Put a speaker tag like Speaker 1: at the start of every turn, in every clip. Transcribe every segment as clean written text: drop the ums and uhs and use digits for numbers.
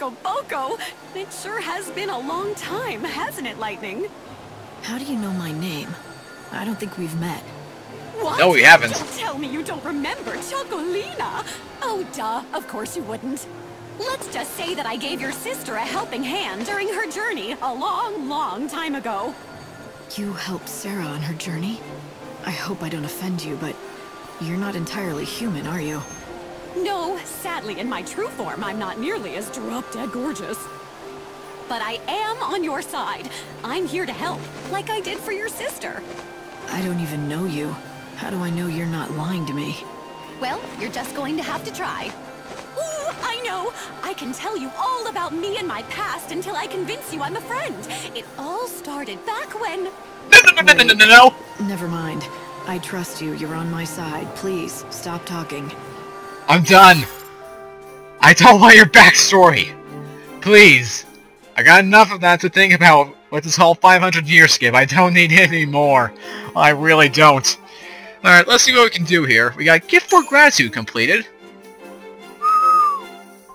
Speaker 1: Boko! It sure has been a long time, hasn't it, Lightning?
Speaker 2: How do you know my name? I don't think we've met.
Speaker 1: What?
Speaker 3: No, we haven't.
Speaker 1: Don't tell me you don't remember Chocolina! Oh, duh, of course you wouldn't. Let's just say that I gave your sister a helping hand during her journey a long, long time ago.
Speaker 2: You helped Sarah on her journey? I hope I don't offend you, but you're not entirely human, are you?
Speaker 1: No, sadly, in my true form, I'm not nearly as drop-dead gorgeous. But I am on your side. I'm here to help, like I did for your sister.
Speaker 2: I don't even know you. How do I know you're not lying to me?
Speaker 1: Well, you're just going to have to try. Ooh, I know! I can tell you all about me and my past until I convince you I'm a friend. It all started back when...
Speaker 3: No!
Speaker 2: Never mind. I trust you. You're on my side. Please, stop talking.
Speaker 3: I'm done! I told all your backstory! Please! I got enough of that to think about with this whole 500-year skip. I don't need any more. I really don't. Alright, let's see what we can do here. We got Gift for Gratitude completed.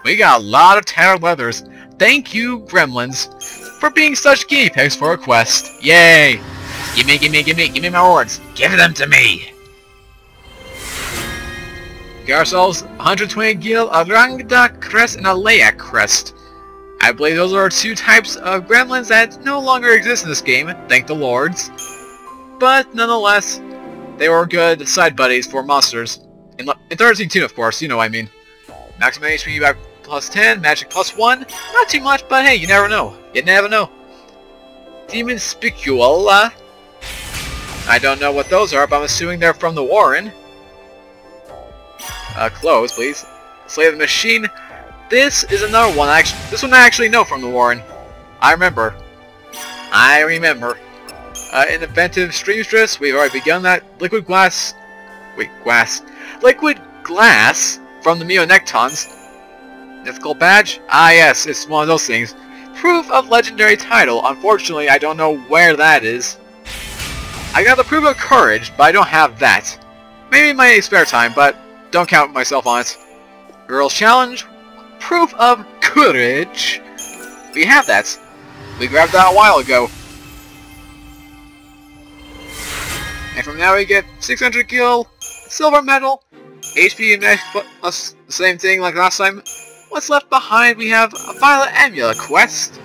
Speaker 3: We got a lot of tattered leathers. Thank you, Gremlins, for being such guinea pigs for a quest. Yay! Give me my rewards. Give them to me! We got ourselves 120 gil, a Rangda crest, and a Leia crest. I believe those are two types of gremlins that no longer exist in this game, thank the lords. But nonetheless, they were good side buddies for monsters. In 13-2, of course, you know what I mean. Maximum HP back plus 10, magic plus 1. Not too much, but hey, you never know. You never know. Demon Spicula. I don't know what those are, but I'm assuming they're from the Warren. Close, please. Slay the Machine. This is another one. This one I actually know from the Warren. I remember. Inventive Streamstress. We've already begun that. Liquid Glass from the Mionectons. Mythical Badge? Ah yes, it's one of those things. Proof of Legendary Title. Unfortunately, I don't know where that is. I got the Proof of Courage, but I don't have that. Maybe in my spare time, but don't count myself on it. Girls Challenge. Proof of Courage. We have that. We grabbed that a while ago. And from now we get 600 gil, silver medal, HP and magic plus the same thing like last time. What's left behind? We have a Violet Amulet quest.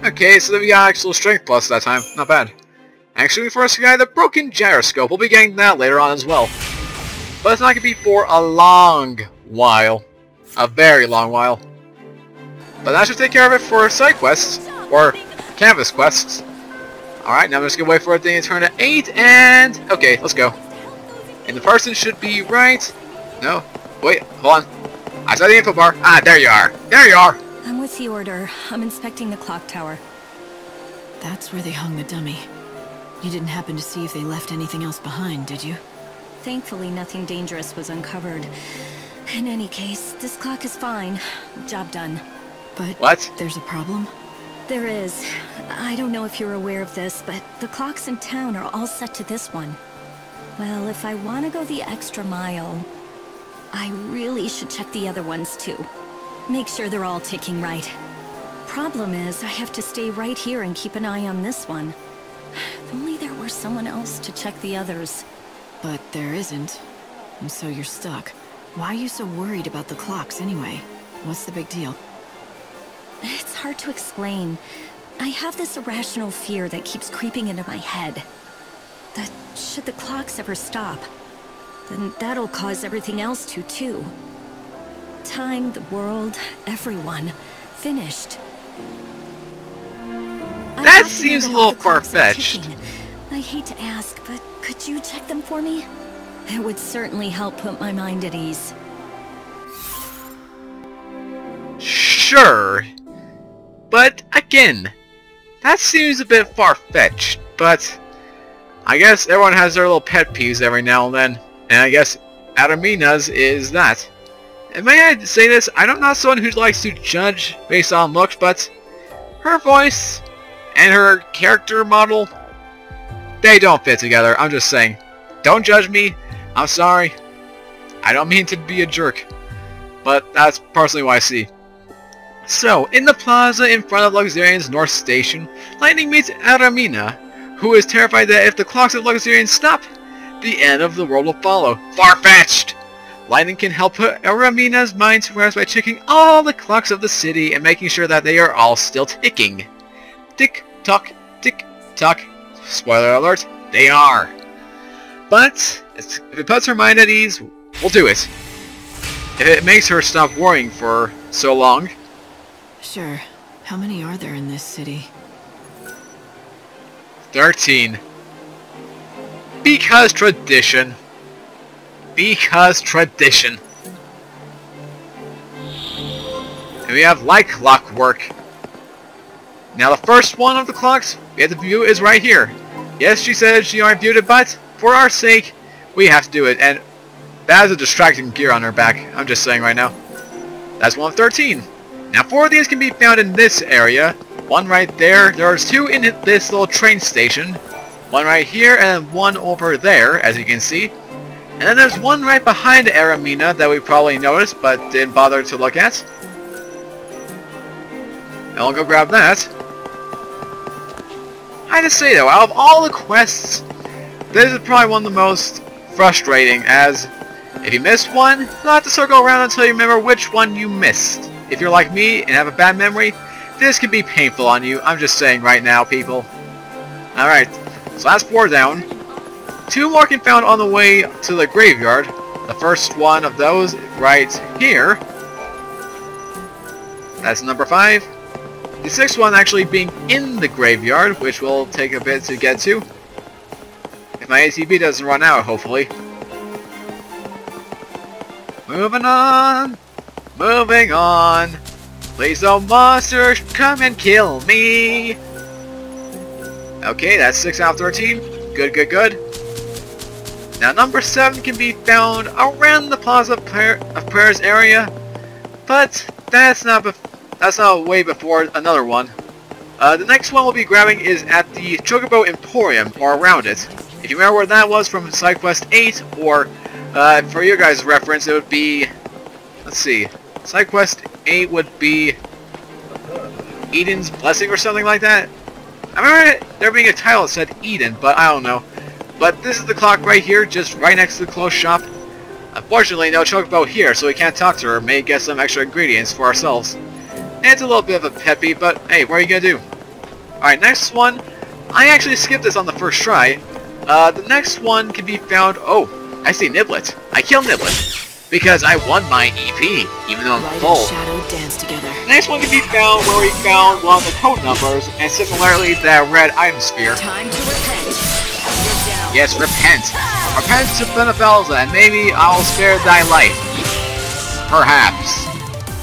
Speaker 3: Okay, so then we got actual strength plus that time. Not bad. Actually, we first got the Broken Gyroscope. We'll be getting that later on as well. But it's not going to be for a long while. A very long while. But that should take care of it for side quests. Or canvas quests. Alright, now I'm just going to wait for everything to turn to 8 and... Okay, let's go. And the person should be right... No. Wait, hold on. I saw the info bar. Ah, there you are. There you are.
Speaker 2: I'm with the order. I'm inspecting the clock tower. That's where they hung the dummy. You didn't happen to see if they left anything else behind, did you? Thankfully, nothing dangerous was uncovered. In any case, this clock is fine. Job done. But
Speaker 3: what?
Speaker 2: There's a problem? There is. I don't know if you're aware of this, but the clocks in town are all set to this one. Well, if I want to go the extra mile, I really should check the other ones too. Make sure they're all ticking right. Problem is, I have to stay right here and keep an eye on this one. If only there were someone else to check the others. But there isn't. And so you're stuck. Why are you so worried about the clocks anyway? What's the big deal? It's hard to explain. I have this irrational fear that keeps creeping into my head. That should the clocks ever stop, then that'll cause everything else to, too. Time, the world, everyone. Finished.
Speaker 3: That seems a little far-fetched.
Speaker 2: I hate to ask, but could you check them for me? It would certainly help put my mind at ease.
Speaker 3: Sure. But, again, that seems a bit far-fetched, but I guess everyone has their little pet peeves every now and then, and I guess Adamina's is that. And may I say this, I'm not someone who likes to judge based on looks, but her voice and her character model, they don't fit together. I'm just saying. Don't judge me. I'm sorry. I don't mean to be a jerk, but that's personally what I see. So, in the plaza in front of Luxurian's North Station, Lightning meets Aramina, who is terrified that if the clocks at Luxurian stop, the end of the world will follow. Far-fetched! Lightning can help put Aramina's mind to rest by checking all the clocks of the city and making sure that they are all still ticking. Tick-tock, tick-tock. Spoiler alert, they are. But, if it puts her mind at ease, we'll do it. If it makes her stop worrying for so long.
Speaker 4: Sure. How many are there in this city?
Speaker 3: 13. Because tradition. Because tradition. And we have like clockwork. Now the first one of the clocks we have to view is right here. Yes, she said she already viewed it, but for our sake, we have to do it. And that is a distracting gear on her back. I'm just saying right now. That's one of 13. Now 4 of these can be found in this area. One right there. There's 2 in this little train station. One right here and one over there, as you can see. And then there's one right behind Aramina that we probably noticed, but didn't bother to look at. And I'll go grab that. I have to say though, out of all the quests, this is probably one of the most frustrating, as if you miss one, you'll have to circle around until you remember which one you missed. If you're like me and have a bad memory, this can be painful on you. I'm just saying right now, people. Alright, so that's 4 down. 2 more can be found on the way to the graveyard. The first one of those right here. That's number 5. The 6th one actually being in the graveyard, which will take a bit to get to. If my ATB doesn't run out, hopefully. Moving on. Moving on. Please no monsters come and kill me. Okay, that's 6 out of 13. Good, good, good. Now number 7 can be found around the Plaza of Prayers area, but that's not way before another one. The next one we'll be grabbing is at the Chocobo Emporium, or around it. If you remember where that was from Side Quest 8, or for your guys' reference, it would be, let's see, Side Quest 8 would be Eden's Blessing or something like that. I remember there being a title that said Eden, but I don't know. But this is the clock right here, just right next to the clothes shop. Unfortunately, no Chocobo here, so we can't talk to her. May get some extra ingredients for ourselves. And it's a little bit of a pet peeve, but hey, what are you gonna do? Alright, next one. I actually skipped this on the first try. The next one can be found... Oh, I see Niblet. I killed Niblet. Because I won my EP, even though I'm full.
Speaker 4: Dance together.
Speaker 3: The next one can be found where we found one of the code numbers, and similarly that red item sphere.
Speaker 4: Time to repent. You're down.
Speaker 3: Yes, repent. Repent to Benefalza, and maybe I'll spare thy life. Perhaps.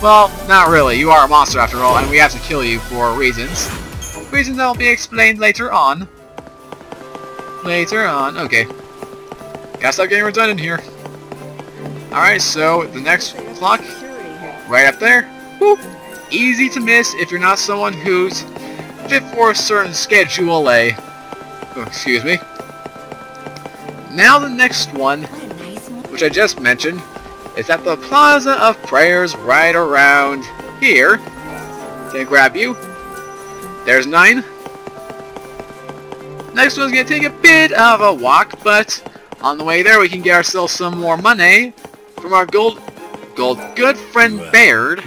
Speaker 3: Well, not really. You are a monster after all, and we have to kill you for reasons. Reasons that will be explained later on. Later on. Okay. Gotta stop getting redundant here. Alright, so the next clock, right up there. Whoop. Easy to miss if you're not someone who's fit for a certain schedule A. Oh, excuse me. Now the next one, which I just mentioned, is at the Plaza of Prayers right around here. Gonna grab you. There's 9. Next one's gonna take a bit of a walk, but on the way there we can get ourselves some more money from our good friend Baird.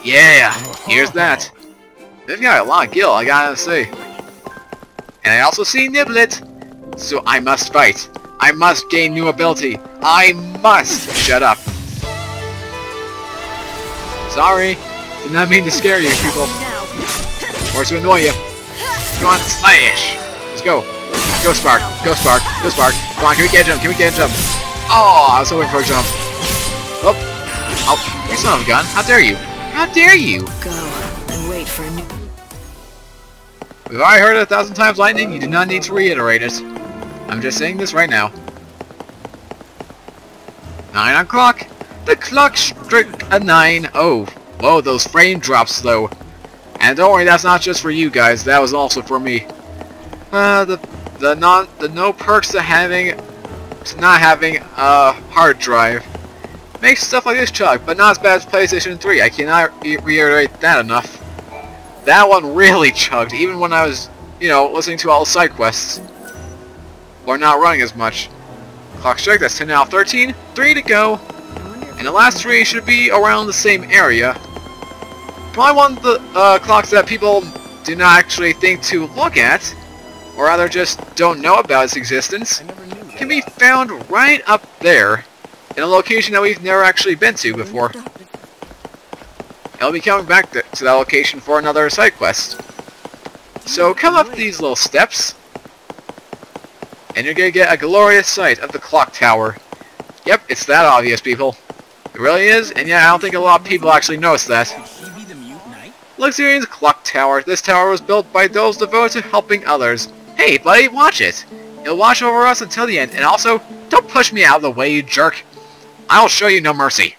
Speaker 3: Yeah, here's that. They've got a lot of gil, I gotta say. And I also see Niblet, so I must fight. I must gain new ability. I must shut up. Sorry, did not mean to scare you people. Or to annoy you. Come on, slash! Let's go. Go Spark, go Spark, go Spark. Come on, can we get a jump? Can we get a jump? Oh, I was hoping for a jump. Oh, you son of a gun. How dare you? How dare you?
Speaker 4: Go and wait for a new...
Speaker 3: We've already heard it 1,000 times, Lightning. You do not need to reiterate it. I'm just saying this right now. 9 o'clock. The clock struck a 9. Oh, whoa, those frame drops though. And don't worry, that's not just for you guys. That was also for me. The no perks to having to not having a hard drive. Makes stuff like this chug, but not as bad as PlayStation 3. I cannot reiterate that enough. That one really chugged, even when I was, you know, listening to all the side quests. Or not running as much. Clock strike, that's 10 out of 13. 3 to go. And the last 3 should be around the same area. Probably one of the clocks that people do not actually think to look at, or rather just don't know about its existence, can be found right up there, in a location that we've never actually been to before. I'll be coming back to that location for another side quest. So come up these little steps, and you're gonna get a glorious sight of the clock tower. Yep, it's that obvious, people. It really is, and yeah, I don't think a lot of people actually notice that. Luxurian's clock tower. This tower was built by those devoted to helping others. Hey, buddy, watch it. It'll watch over us until the end, and also, don't push me out of the way, you jerk. I'll show you no mercy.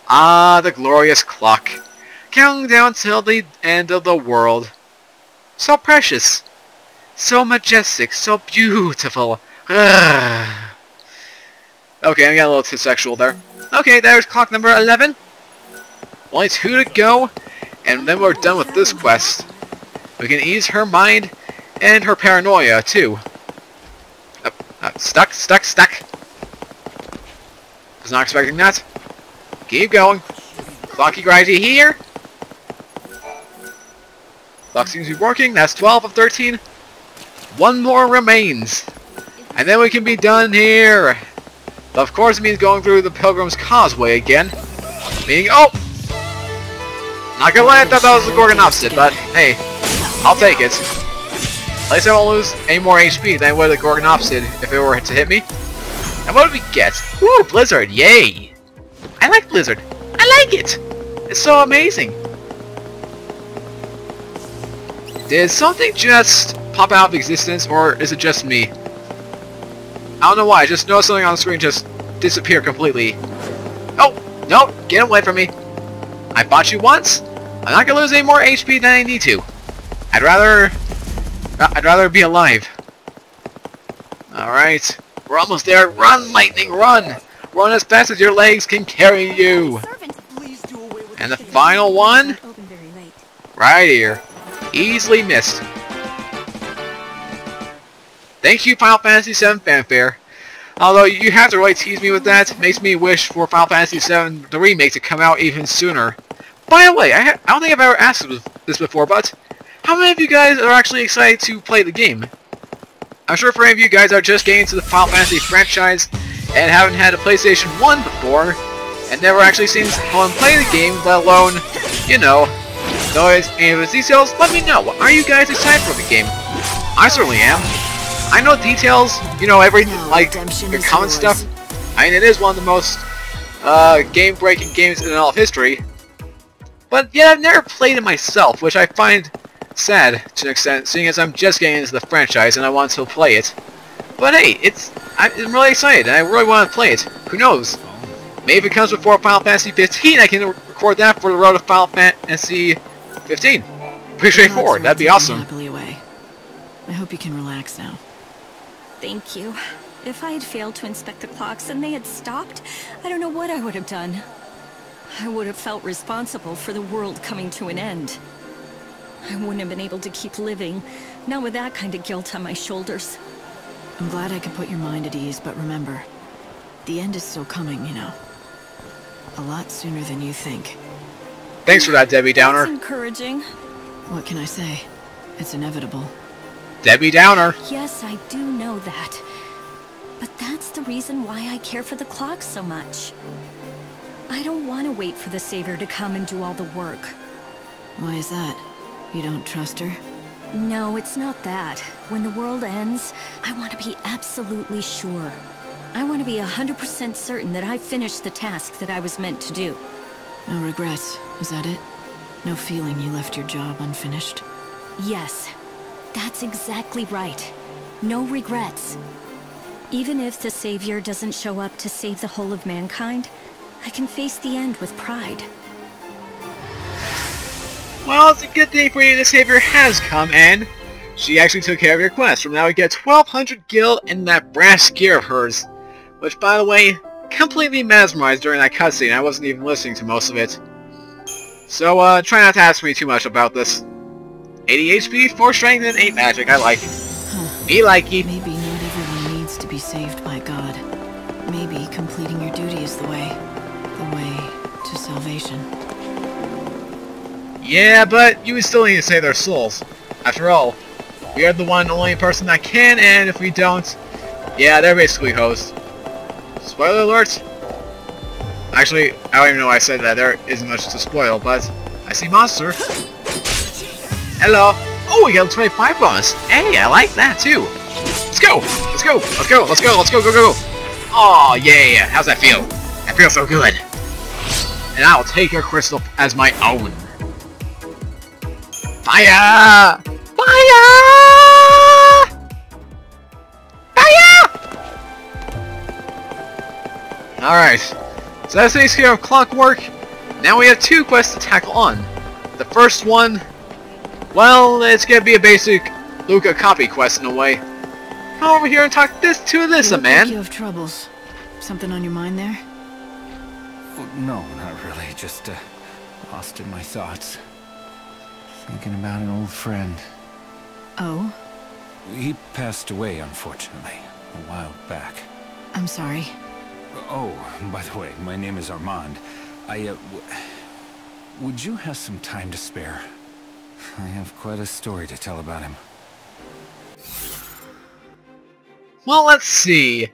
Speaker 3: Ah, the glorious clock. Counting down till the end of the world. So precious. So majestic. So beautiful. Ugh. Okay, I got a little too sexual there. Okay, there's clock number 11. Only 2 to go, and then we're done with this quest. We can ease her mind and her paranoia, too. Stuck. Was not expecting that. Keep going. Clocky grindy here. Clock seems to be working. That's 12 of 13. 1 more remains. And then we can be done here. But of course it means going through the Pilgrim's Causeway again. Meaning, oh! Not gonna lie, I thought that was the Gorgon opposite, but hey, I'll take it. At least I won't lose any more HP than I would the Gorgon opposite if it were to hit me. And what did we get? Ooh, Blizzard, yay! I like Blizzard. I like it! It's so amazing. Did something just pop out of existence, or is it just me? I don't know why, I just noticed something on the screen just disappear completely. Oh! No! Get away from me! I fought you once! I'm not gonna lose any more HP than I need to. I'd rather be alive. Alright. We're almost there. Run, Lightning, run! Run as fast as your legs can carry you! And the final one? Right here. Easily missed. Thank you, Final Fantasy VII Fanfare. Although you have to really tease me with that, makes me wish for Final Fantasy VII the remake to come out even sooner. By the way, I don't think I've ever asked this before, but how many of you guys are actually excited to play the game? I'm sure for any of you guys are just getting into the Final Fantasy franchise and haven't had a PlayStation 1 before, and never actually seen someone play the game, let alone, you know, any of its details. Let me know. Are you guys excited for the game? I certainly am. I know details, you know, everything, like, the common stuff. I mean, it is one of the most game-breaking games in all of history. But yet I've never played it myself, which I find sad to an extent, seeing as I'm just getting into the franchise and I want to play it. But hey, I'm really excited and I really want to play it. Who knows? Maybe if it comes before Final Fantasy 15, I can record that for the road of Final Fantasy 15. Pretty straightforward. That'd be awesome.
Speaker 4: Happily away. I hope you can relax now.
Speaker 2: Thank you. If I had failed to inspect the clocks and they had stopped, I don't know what I would have done. I would have felt responsible for the world coming to an end. I wouldn't have been able to keep living, not with that kind of guilt on my shoulders.
Speaker 4: I'm glad I could put your mind at ease, but remember, the end is still coming, you know. A lot sooner than you think.
Speaker 3: Thanks for that, Debbie Downer.
Speaker 2: That's encouraging.
Speaker 4: What can I say? It's inevitable.
Speaker 3: Debbie Downer.
Speaker 2: Yes, I do know that. But that's the reason why I care for the clock so much. I don't want to wait for the Savior to come and do all the work.
Speaker 4: Why is that? You don't trust her?
Speaker 2: No, it's not that. When the world ends, I want to be absolutely sure. I want to be 100% certain that I finished the task that I was meant to do.
Speaker 4: No regrets, is that it? No feeling you left your job unfinished?
Speaker 2: Yes, that's exactly right. No regrets. Even if the Savior doesn't show up to save the whole of mankind, I can face the end with pride.
Speaker 3: Well, it's a good day for you. The Savior has come, and She actually took care of your quest. From now we get 1200 gil in that brass gear of hers. Which, by the way, completely mesmerized during that cutscene. I wasn't even listening to most of it. So, try not to ask me too much about this. 80 HP, 4 strength, and 8 magic. I like it. Me like it.
Speaker 4: Maybe not everyone needs to be saved by God. Maybe completing your duty is the way to salvation.
Speaker 3: Yeah, but you still need to save their souls. After all, we are the one only person that can, and if we don't, yeah, they're basically host. Spoiler alert! Actually, I don't even know why I said that. There isn't much to spoil, but I see monster. Hello! Oh, we got a 25 bonus! Hey, I like that too! Let's go! Let's go! Let's go! Let's go! Let's go! Go! Go! Go! Oh, yeah! How's that feel? That feels so good! And I'll take your crystal as my own. Fire! Fire! Fire! Alright. So that takes care of clockwork. Now we have 2 quests to tackle on. The first one, well, it's gonna be a basic Luca copy quest in a way. Come over here and talk to this man.
Speaker 4: You have troubles. Something on your mind there?
Speaker 5: No, not really. Just lost in my thoughts. Thinking about an old friend.
Speaker 4: Oh?
Speaker 5: He passed away, unfortunately, a while back.
Speaker 4: I'm sorry.
Speaker 5: Oh, by the way, my name is Armand. Would you have some time to spare? I have quite a story to tell about him.
Speaker 3: Well, let's see.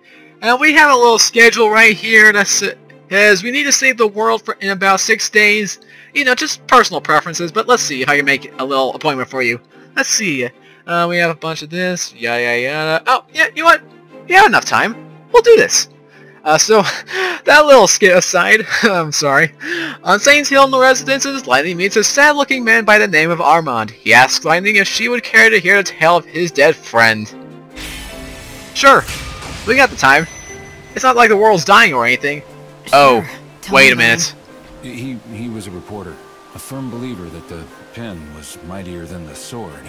Speaker 3: We have a little schedule right here that says we need to save the world in about 6 days. You know, just personal preferences, but let's see if I can make a little appointment for you. Let's see. We have a bunch of this. Yada yada. Oh, yeah, you know what? We have enough time. We'll do this. So, that little skit aside, I'm sorry. On Saints Hill in the residences, Lightning meets a sad-looking man by the name of Armand. He asks Lightning if she would care to hear the tale of his dead friend. Sure, we got the time. It's not like the world's dying or anything.
Speaker 4: Sure.
Speaker 3: Oh,
Speaker 4: Tell
Speaker 3: wait
Speaker 4: me
Speaker 3: a
Speaker 4: about
Speaker 3: minute.
Speaker 4: him.
Speaker 5: He was a reporter, a firm believer that the pen was mightier than the sword.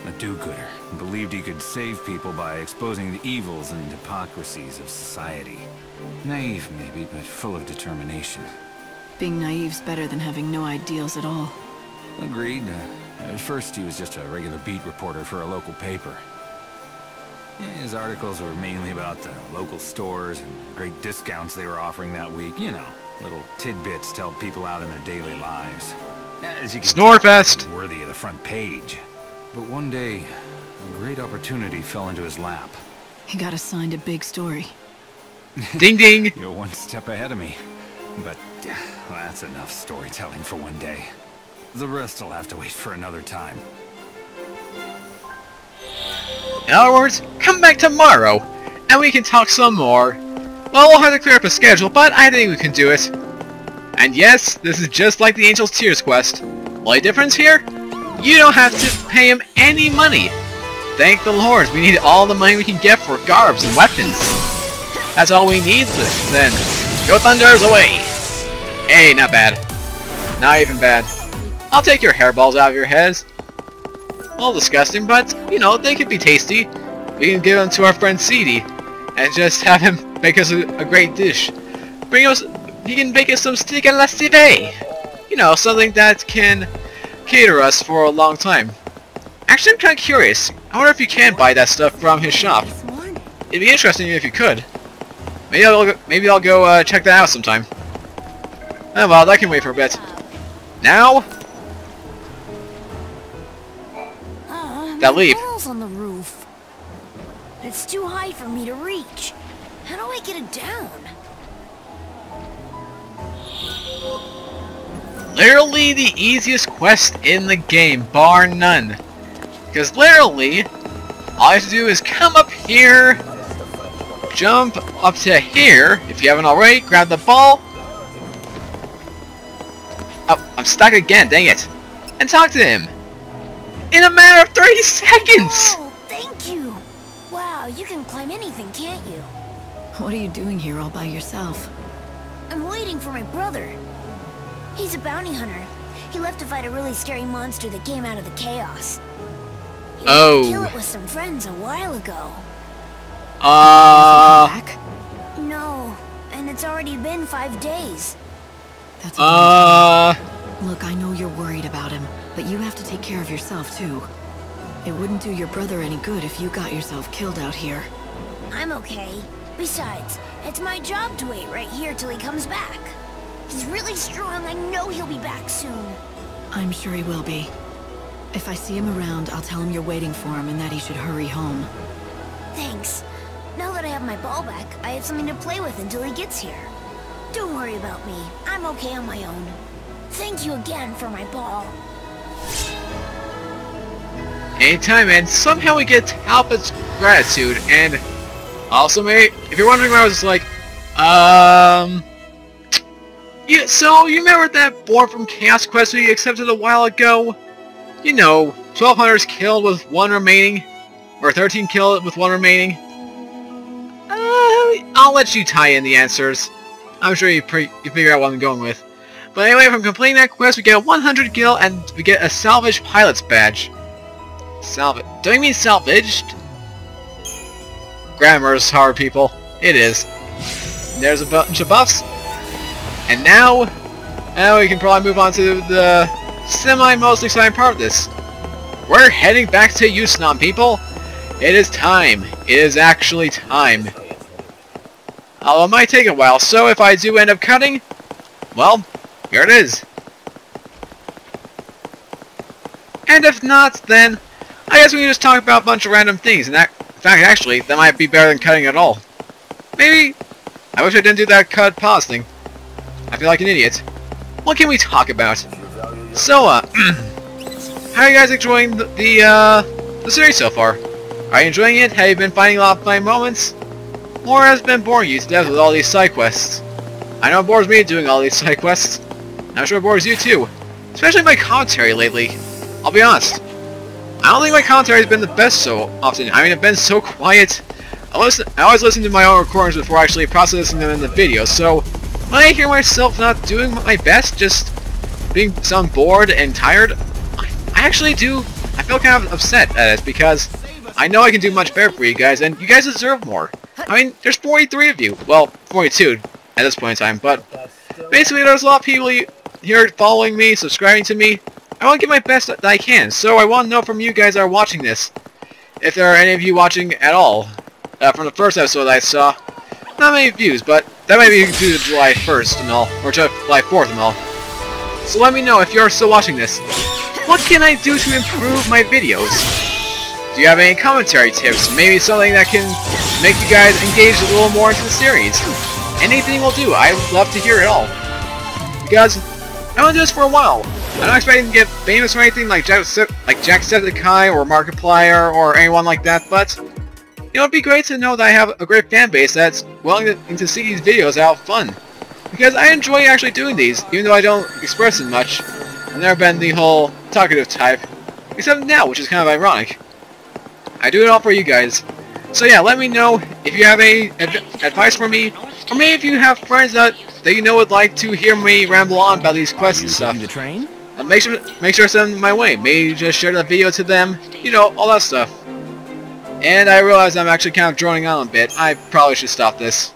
Speaker 5: A do-gooder, believed he could save people by exposing the evils and hypocrisies of society. Naive, maybe, but full of determination.
Speaker 4: Being naive's better than having no ideals at all.
Speaker 5: Agreed. At first, he was just a regular beat reporter for a local paper. His articles were mainly about the local stores and great discounts they were offering that week. You know, little tidbits to help people out in their daily lives. As you can
Speaker 3: Snorefest!
Speaker 5: tell, worthy of the front page. But one day, a great opportunity fell into his lap.
Speaker 4: He got assigned a big story.
Speaker 3: Ding ding!
Speaker 5: You're one step ahead of me. But that's enough storytelling for one day. The rest will have to wait for another time.
Speaker 3: In other words, come back tomorrow, and we can talk some more. Well, we'll have to clear up a schedule, but I think we can do it. And yes, this is just like the Angel's Tears quest. Only difference here? You don't have to pay him any money. Thank the Lord, we need all the money we can get for garbs and weapons. That's all we need then. Go Thunders away! Hey, not bad. Not even bad. I'll take your hairballs out of your heads. All disgusting, but, you know, they could be tasty. We can give them to our friend CD, and just have him make us a great dish. He can bake us some steak à la civet. You know, something that can cater us for a long time. Actually, I'm kind of curious. I wonder if you can buy that stuff from his shop. It'd be interesting if you could. Maybe I'll go check that out sometime. Oh well, that can wait for a bit. Now, that leap.
Speaker 6: Balls on the roof. It's too high for me to reach. How do I get it down?
Speaker 3: Literally the easiest quest in the game, bar none. Because literally, all you have to do is come up here, jump up to here, if you haven't already, grab the ball. Oh, I'm stuck again, dang it. And talk to him. In a matter of 30 seconds!
Speaker 6: Oh, thank you. Wow, you can climb anything, can't you?
Speaker 4: What are you doing here all by yourself?
Speaker 6: I'm waiting for my brother. He's a bounty hunter. He left to fight a really scary monster that came out of the chaos. Kill it with some friends a while ago.
Speaker 4: Back?
Speaker 6: No, and it's already been 5 days.
Speaker 4: That's a long time. Look, I know you're worried about him, but you have to take care of yourself too. It wouldn't do your brother any good if you got yourself killed out here.
Speaker 6: I'm okay. Besides, it's my job to wait right here till he comes back. He's really strong. I know he'll be back soon.
Speaker 4: I'm sure he will be. If I see him around, I'll tell him you're waiting for him and that he should hurry home.
Speaker 6: Thanks. Now that I have my ball back, I have something to play with until he gets here. Don't worry about me. I'm okay on my own. Thank you again for my ball.
Speaker 3: Anytime, and somehow we get Talbot's gratitude, and also, mate, if you're wondering why I was like, yeah, so you remember that Born from Chaos quest we accepted a while ago? You know, 12 hunters killed with 1 remaining, or 13 killed with 1 remaining. I'll let you tie in the answers. I'm sure you figure out what I'm going with. But anyway, from completing that quest, we get a 100 gil, and we get a salvaged pilot's badge. Don't you mean salvaged? Grammar's hard, people. It is. There's a bunch of buffs. And now we can probably move on to the most exciting part of this. We're heading back to Yusnan, people. It is time. It is actually time. Although it might take a while, so if I do end up cutting, well, here it is. And if not, then I guess we can just talk about a bunch of random things, and that, in fact, actually, that might be better than cutting at all. Maybe. I wish I didn't do that cut pause thing. I feel like an idiot. What can we talk about? So, how are you guys enjoying the series so far? Are you enjoying it? Have you been finding a lot of funny moments? Or has it been boring you to death with all these side quests? I know it bores me doing all these side quests. I'm sure it bores you too. Especially my commentary lately. I'll be honest. I don't think my commentary has been the best so often. I mean, I've been so quiet. I always listen to my own recordings before actually processing them in the video, so when I hear myself not doing my best, just sound bored and tired, I actually do. I feel kind of upset at it because I know I can do much better for you guys, and you guys deserve more. I mean, there's 43 of you. Well, 42 at this point in time, but basically there's a lot of people here following me, subscribing to me. I want to give my best that I can, so I want to know from you guys that are watching this, if there are any of you watching at all. From the first episode I saw, not many views, but that might be due to July 1st and all, or July 4th and all. So let me know if you're still watching this. What can I do to improve my videos? Do you have any commentary tips? Maybe something that can make you guys engage a little more into the series? Anything will do. I would love to hear it all. Because I want to do this for a while. I'm not expecting to get famous or anything like Jacksepticeye or Markiplier or anyone like that, but it would be great to know that I have a great fan base that's willing to see these videos out of fun. Because I enjoy actually doing these, even though I don't express it much. I've never been the whole talkative type, except now, which is kind of ironic. I do it all for you guys. So yeah, let me know if you have any advice for me, or maybe if you have friends that you know would like to hear me ramble on about these quests and stuff.
Speaker 7: The train?
Speaker 3: Make sure to send them my way. Maybe just share the video to them. You know, all that stuff. And I realize I'm actually kind of droning on a bit. I probably should stop this.